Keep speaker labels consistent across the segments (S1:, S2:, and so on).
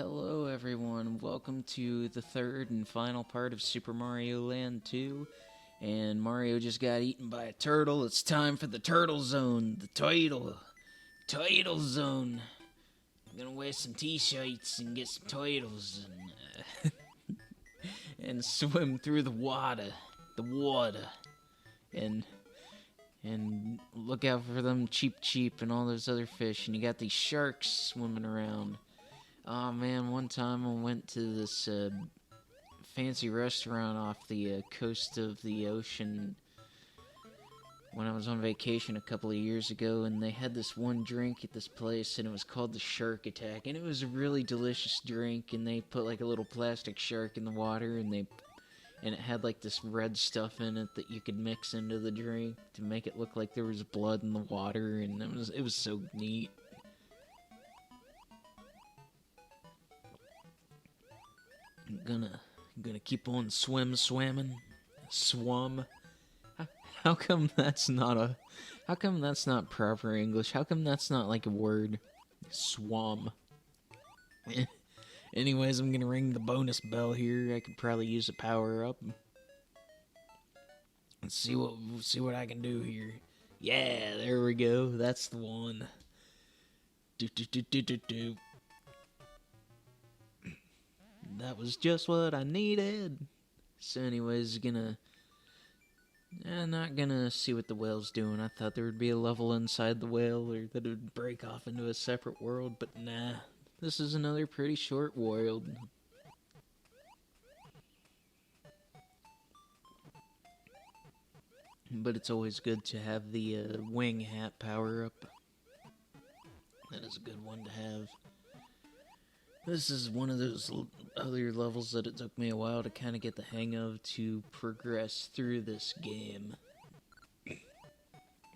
S1: Hello everyone, welcome to the third and final part of Super Mario Land 2. And Mario just got eaten by a turtle. It's time for the turtle zone. The turtle zone. I'm gonna wear some t-shirts and get some turtles and swim through the water. And look out for them cheep and all those other fish. And you got these sharks swimming around. Oh man, one time I went to this fancy restaurant off the coast of the ocean when I was on vacation a couple of years ago, and they had this one drink at this place, and it was called the Shark Attack, and it was a really delicious drink, and they put like a little plastic shark in the water, and it had like this red stuff in it that you could mix into the drink to make it look like there was blood in the water, and it was so neat. I'm gonna keep on swimming. Swum. How come that's not proper English? How come that's not like a word? Swum. Anyways, I'm gonna ring the bonus bell here. I could probably use a power up. Let's see what I can do here. Yeah, there we go. That's the one. Do. That was just what I needed. So anyways, not gonna see what the whale's doing. I thought there would be a level inside the whale, or that it would break off into a separate world, but nah. This is another pretty short world. But it's always good to have the wing hat power up. That is a good one to have. This is one of those other levels that it took me a while to kind of get the hang of to progress through this game.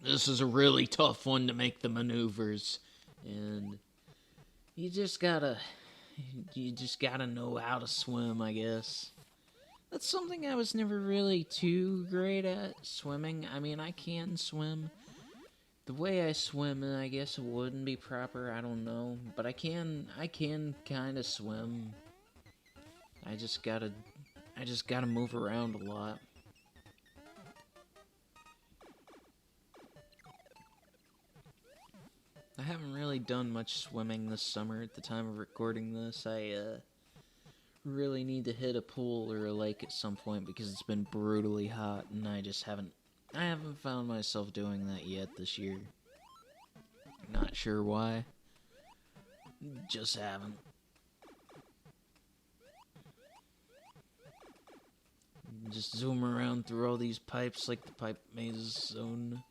S1: This is a really tough one to make the maneuvers, and you just gotta know how to swim, I guess. That's something I was never really too great at, swimming. I mean, I can swim. The way I swim, I guess it wouldn't be proper, I don't know. But I can kind of swim. I just gotta move around a lot. I haven't really done much swimming this summer at the time of recording this. I really need to hit a pool or a lake at some point because it's been brutally hot, and I haven't found myself doing that yet this year. Not sure why. Just haven't. Just zoom around through all these pipes like the pipe maze zone.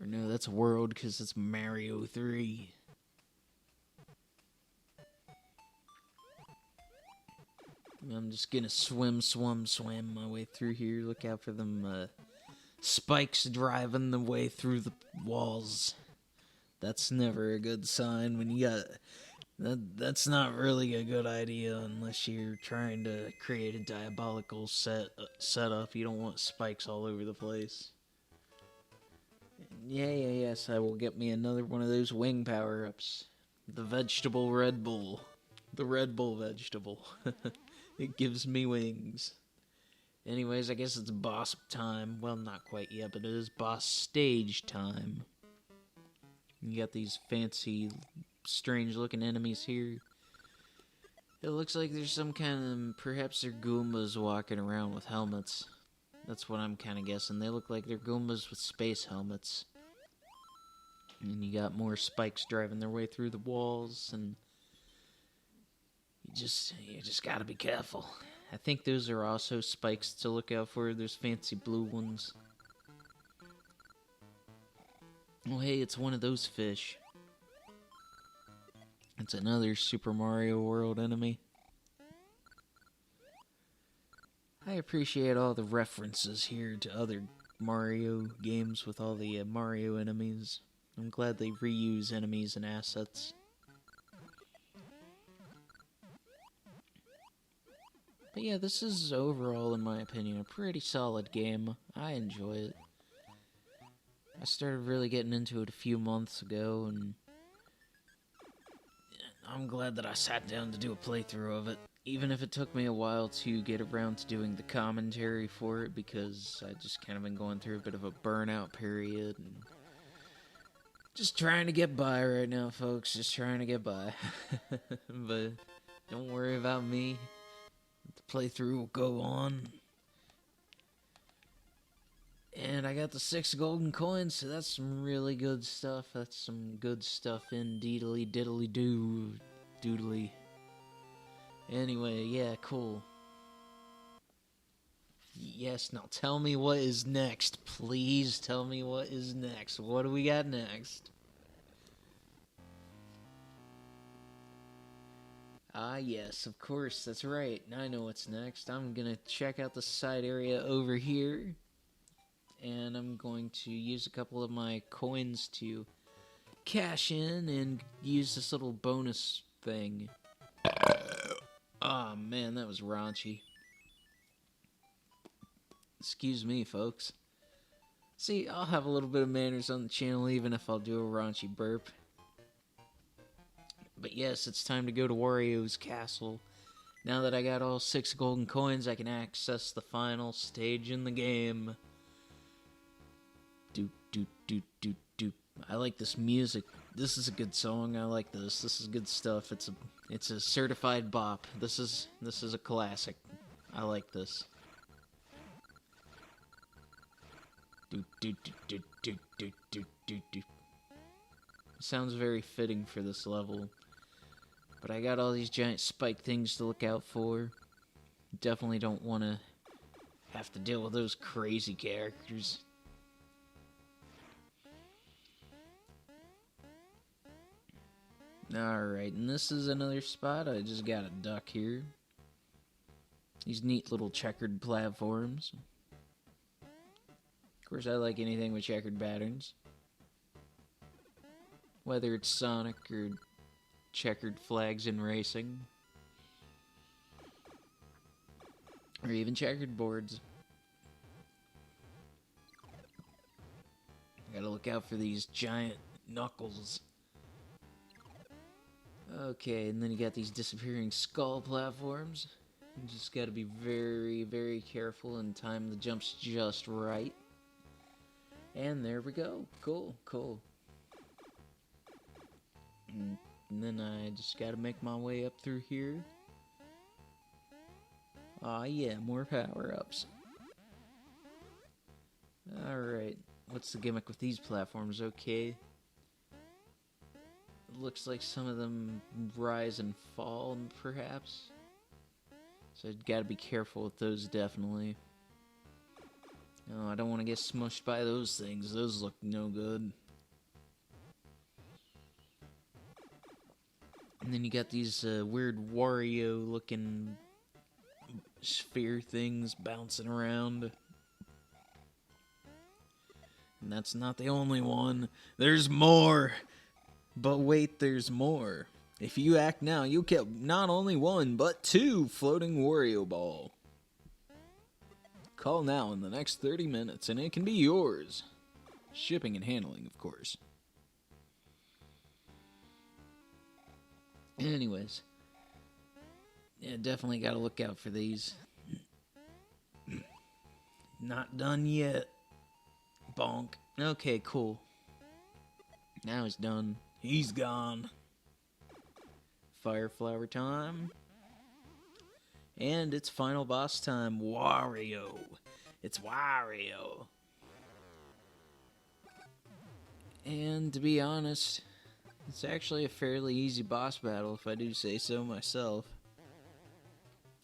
S1: Or no, that's a world because it's Mario 3. I'm just gonna swim my way through here. Look out for them spikes driving the way through the walls. That's never a good sign when you got... That's not really a good idea unless you're trying to create a diabolical setup. You don't want spikes all over the place. Yes, I will get me another one of those wing power-ups. The vegetable Red Bull. The Red Bull vegetable. It gives me wings. Anyways, I guess it's boss time. Well, not quite yet, but it is boss stage time. You got these fancy, strange-looking enemies here. It looks like there's some kind of... Perhaps they're Goombas walking around with helmets. That's what I'm kind of guessing. They look like they're Goombas with space helmets. And you got more spikes driving their way through the walls, and... You just gotta be careful. I think those are also spikes to look out for. There's fancy blue ones. Oh hey, it's one of those fish. It's another Super Mario World enemy. I appreciate all the references here to other Mario games with all the Mario enemies. I'm glad they reuse enemies and assets. But yeah, this is overall, in my opinion, a pretty solid game. I enjoy it. I started really getting into it a few months ago, and I'm glad that I sat down to do a playthrough of it, even if it took me a while to get around to doing the commentary for it, because I just kind of been going through a bit of a burnout period, and just trying to get by right now, folks, just trying to get by. But don't worry about me, the playthrough will go on. And I got the 6 golden coins, so that's some really good stuff. That's some good stuff indeedly diddly doo doodly. Anyway, yeah, cool. Yes, now tell me what is next. Please tell me what is next. What do we got next? Ah, yes, of course, that's right. Now I know what's next. I'm gonna check out the side area over here. And I'm going to use a couple of my coins to cash in and use this little bonus thing. Oh man, that was raunchy. Excuse me, folks. See, I'll have a little bit of manners on the channel even if I'll do a raunchy burp. But yes, it's time to go to Wario's castle. Now that I got all 6 golden coins, I can access the final stage in the game. Doop, doop, doop, doop, doop. I like this music. This is a good song. I like this. This is good stuff. It's a certified bop. This is a classic. I like this. Doop, doop, doop, doop, doop, doop, doop, doop. Sounds very fitting for this level. But I got all these giant spike things to look out for. Definitely don't want to have to deal with those crazy characters. Alright, and this is another spot. I just got a duck here. These neat little checkered platforms. Of course, I like anything with checkered patterns. Whether it's Sonic or checkered flags in racing. Or even checkered boards. Gotta look out for these giant knuckles. Okay, and then you got these disappearing skull platforms. You just gotta be very, very careful and time the jumps just right. And there we go. Cool, cool. And then I just gotta make my way up through here. Aw, yeah, more power-ups. Alright, what's the gimmick with these platforms? Okay. It looks like some of them rise and fall, perhaps. So I've got to be careful with those, definitely. No, I don't want to get smushed by those things. Those look no good. And then you got these weird Wario-looking sphere things bouncing around. And that's not the only one. There's more! But wait, there's more. If you act now, you'll get not only 1, but 2 floating Wario Ball. Call now in the next 30 minutes, and it can be yours. Shipping and handling, of course. Anyways. Yeah, definitely gotta look out for these. Not done yet. Bonk. Okay, cool. Now he's done. He's gone. Fire flower time. And it's final boss time. Wario. It's Wario. And to be honest, it's actually a fairly easy boss battle, if I do say so myself.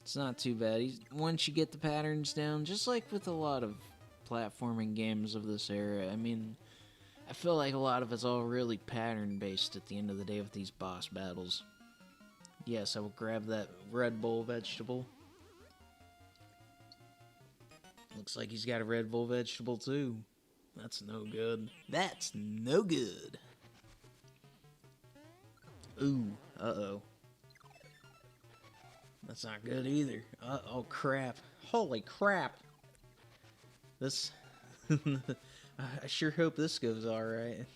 S1: It's not too bad. Once you get the patterns down, just like with a lot of platforming games of this era, I mean, I feel like a lot of it's all really pattern-based at the end of the day with these boss battles. Yes, I will grab that Red Bull vegetable. Looks like he's got a Red Bull vegetable, too. That's no good. That's no good. Ooh, uh-oh. That's not good either. Oh, crap. Holy crap. This... I sure hope this goes alright.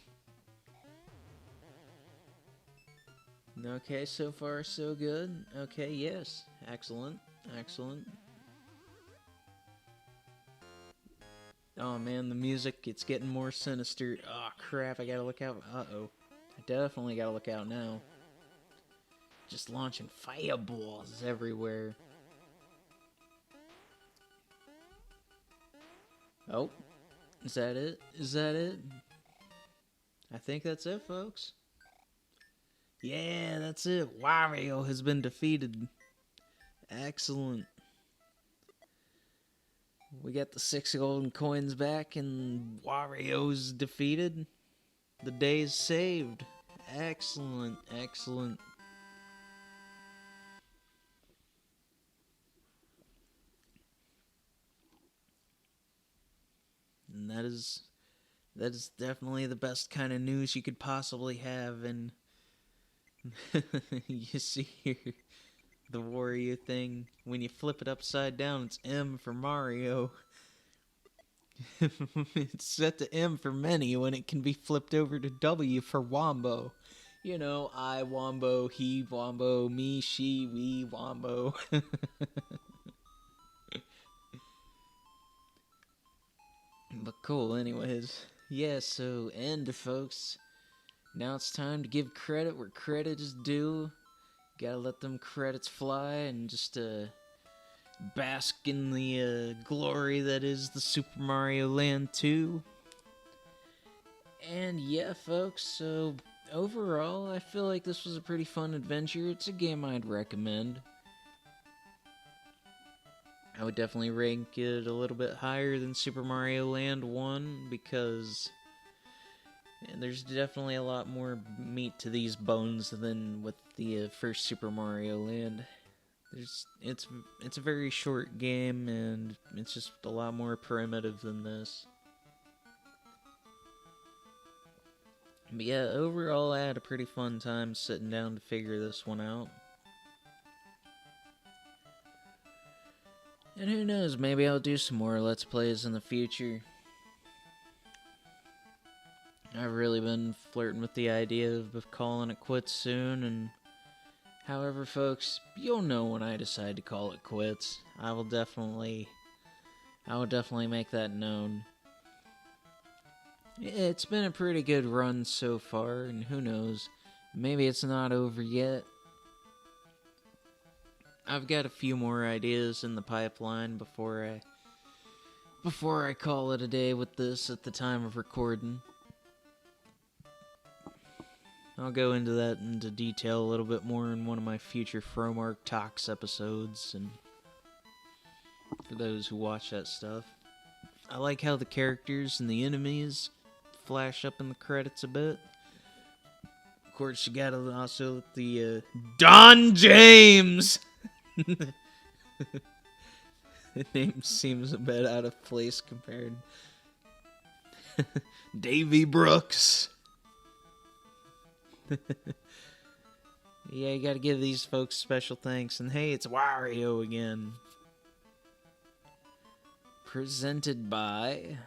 S1: Okay, so far so good. Okay, yes. Excellent. Excellent. Oh man, the music, it's getting more sinister. Oh crap, I gotta look out. Uh-oh. I definitely gotta look out now. Just launching fireballs everywhere. Oh, is that it? Is that it? I think that's it, folks. Yeah, that's it. Wario has been defeated. Excellent. We got the 6 golden coins back, and Wario's defeated. The day is saved. Excellent, excellent. And that is definitely the best kind of news you could possibly have. And you see here the Wario thing. When you flip it upside down, it's M for Mario. It's set to M for many when it can be flipped over to W for Wombo. You know, I Wombo, he Wombo, me, she, we Wombo. But cool, anyways. Yeah, so end, folks. Now it's time to give credit where credit is due. Gotta let them credits fly and just bask in the glory that is the Super Mario Land 2. And yeah, folks, so overall, I feel like this was a pretty fun adventure. It's a game I'd recommend. I would definitely rank it a little bit higher than Super Mario Land 1 because there's definitely a lot more meat to these bones than with the first Super Mario Land. It's a very short game and it's just a lot more primitive than this. But yeah, overall I had a pretty fun time sitting down to figure this one out. And who knows, maybe I'll do some more Let's Plays in the future. I've really been flirting with the idea of calling it quits soon, and however, folks, you'll know when I decide to call it quits. I will definitely make that known. It's been a pretty good run so far, and who knows, maybe it's not over yet. I've got a few more ideas in the pipeline before I call it a day with this at the time of recording. I'll go into detail a little bit more in one of my future Fromark Talks episodes, and for those who watch that stuff. I like how the characters and the enemies flash up in the credits a bit. Of course, you gotta also let the Don James! The name seems a bit out of place compared. Davy Brooks. Yeah, you gotta give these folks special thanks. And hey, it's Wario again. Presented by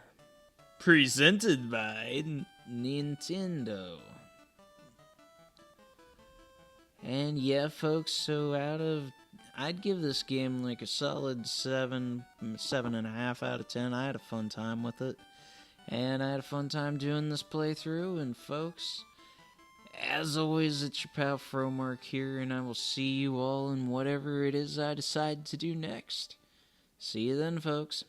S1: Nintendo. And yeah, folks, so I'd give this game like a solid 7.5 out of 10. I had a fun time with it. And I had a fun time doing this playthrough. And folks, as always, it's your pal Fromark here, and I will see you all in whatever it is I decide to do next. See you then, folks.